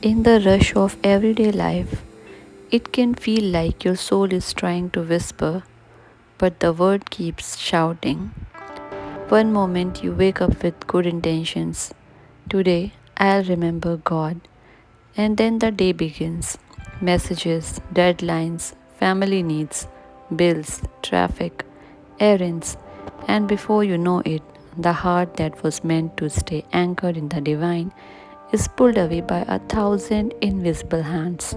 In the rush of everyday life, it can feel like your soul is trying to whisper, but the word keeps shouting. One moment you wake up with good intentions. Today, I'll remember God. And then the day begins. Messages, deadlines, family needs, bills, traffic, errands, and before you know it, the heart that was meant to stay anchored in the divine is pulled away by 1,000 invisible hands.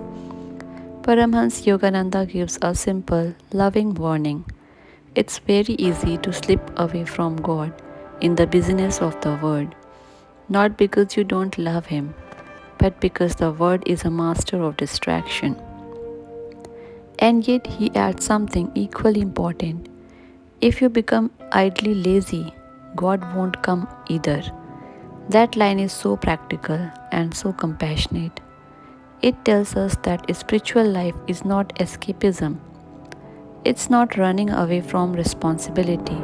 Paramahansa Yogananda gives a simple, loving warning. It's very easy to slip away from God in the busyness of the world, not because you don't love Him, but because the word is a master of distraction. And yet, he adds something equally important. If you become idly lazy, God won't come either. That line is so practical and so compassionate. It tells us that spiritual life is not escapism, it's not running away from responsibility,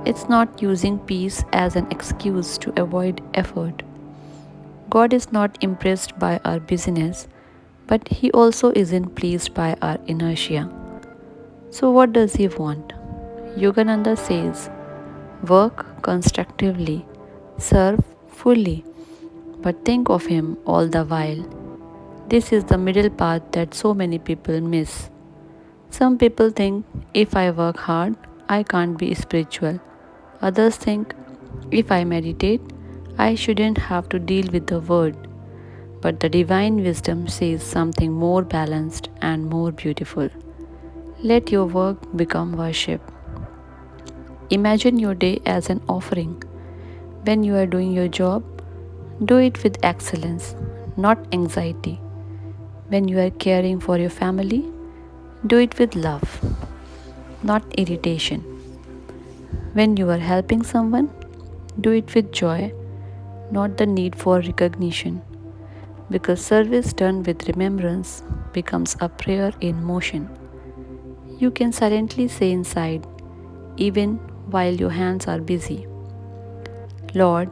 it's not using peace as an excuse to avoid effort. God is not impressed by our busyness, but He also isn't pleased by our inertia. So, what does He want? Yogananda says, work constructively, serve fully, but think of Him all the while. This is the middle path that so many people miss. Some people think if I work hard, I can't be spiritual. Others think if I meditate, I shouldn't have to deal with the word. But the divine wisdom says something more balanced and more beautiful. Let your work become worship. Imagine your day as an offering. When you are doing your job, do it with excellence, not anxiety. When you are caring for your family, do it with love, not irritation. When you are helping someone, do it with joy, not the need for recognition. Because service done with remembrance becomes a prayer in motion. You can silently say inside, even while your hands are busy, Lord,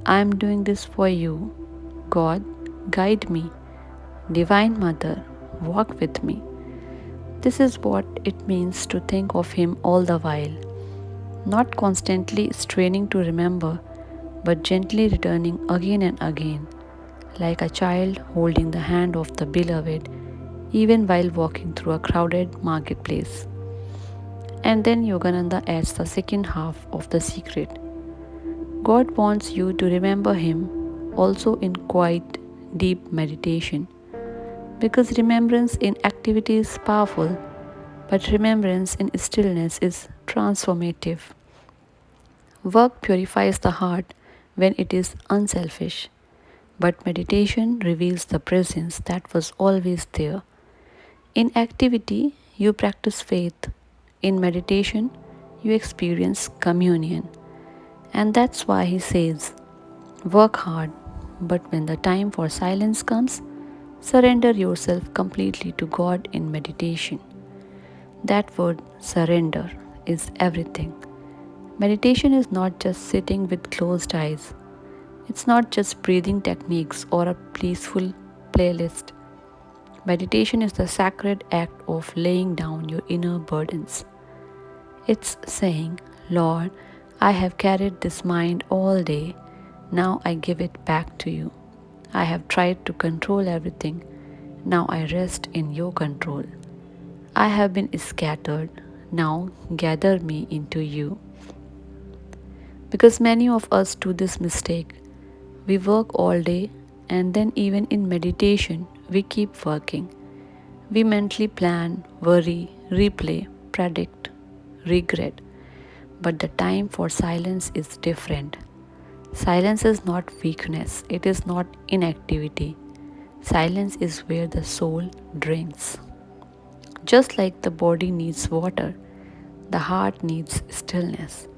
I am doing this for you. God, guide me. Divine Mother, walk with me. This is what it means to think of Him all the while, not constantly straining to remember, but gently returning again and again, like a child holding the hand of the beloved, even while walking through a crowded marketplace. And then Yogananda adds the second half of the secret. God wants you to remember Him also in quiet, deep meditation. Because remembrance in activity is powerful, but remembrance in stillness is transformative. Work purifies the heart when it is unselfish, but meditation reveals the presence that was always there. In activity, you practice faith. In meditation, you experience communion. And that's why he says, work hard, but when the time for silence comes, surrender yourself completely to God in meditation. That word, surrender, is everything. Meditation is not just sitting with closed eyes, it's not just breathing techniques or a peaceful playlist. Meditation is the sacred act of laying down your inner burdens. It's saying, Lord, I have carried this mind all day. Now I give it back to you. I have tried to control everything. Now I rest in your control. I have been scattered. Now gather me into you. Because many of us do this mistake. We work all day and then, even in meditation, we keep working. We mentally plan, worry, replay, predict, regret. But the time for silence is different. Silence is not weakness, it is not inactivity. Silence is where the soul drinks. Just like the body needs water, the heart needs stillness.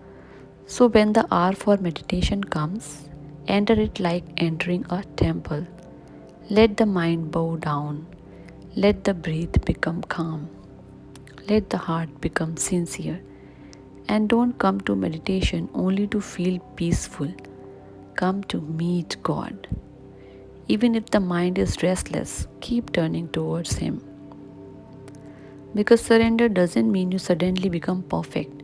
So, when the hour for meditation comes, enter it like entering a temple. Let the mind bow down. Let the breath become calm. Let the heart become sincere. And don't come to meditation only to feel peaceful. Come to meet God. Even if the mind is restless, keep turning towards Him. Because surrender doesn't mean you suddenly become perfect.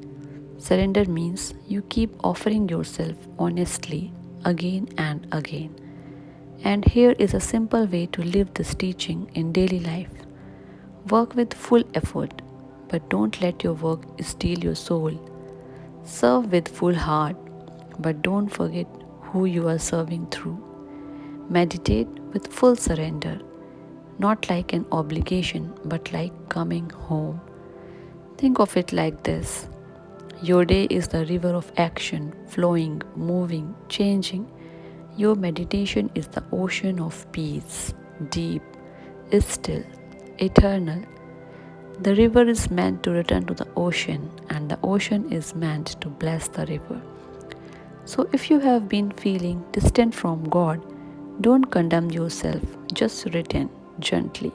Surrender means you keep offering yourself honestly again and again. And here is a simple way to live this teaching in daily life. Work with full effort, but don't let your work steal your soul. Serve with full heart, but don't forget who you are serving through. Meditate with full surrender, not like an obligation, but like coming home. Think of it like this: your day is the river of action, flowing, moving, changing. Your meditation is the ocean of peace, deep, still, eternal. The river is meant to return to the ocean, and the ocean is meant to bless the river. So, if you have been feeling distant from God, don't condemn yourself, just return gently.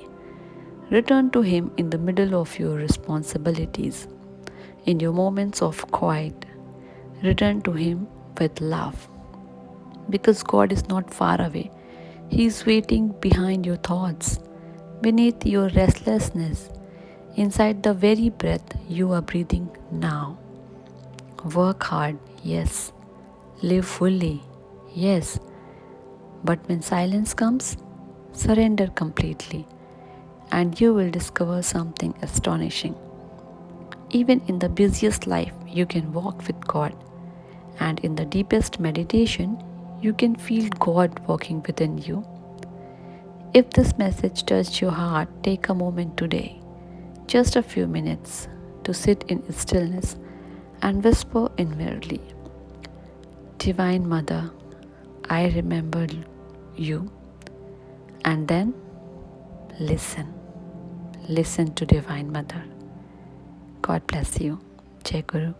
Return to Him in the middle of your responsibilities, in your moments of quiet. Return to Him with love. Because God is not far away, He is waiting behind your thoughts, beneath your restlessness, inside the very breath you are breathing now. Work hard, yes. Live fully, yes. But when silence comes, surrender completely, and you will discover something astonishing. Even in the busiest life, you can walk with God, and in the deepest meditation, you can feel God walking within you. If this message touched your heart, take a moment today, just a few minutes, to sit in stillness and whisper inwardly, Divine Mother, I remember you. And then listen. Listen to Divine Mother. God bless you. Jai Guru.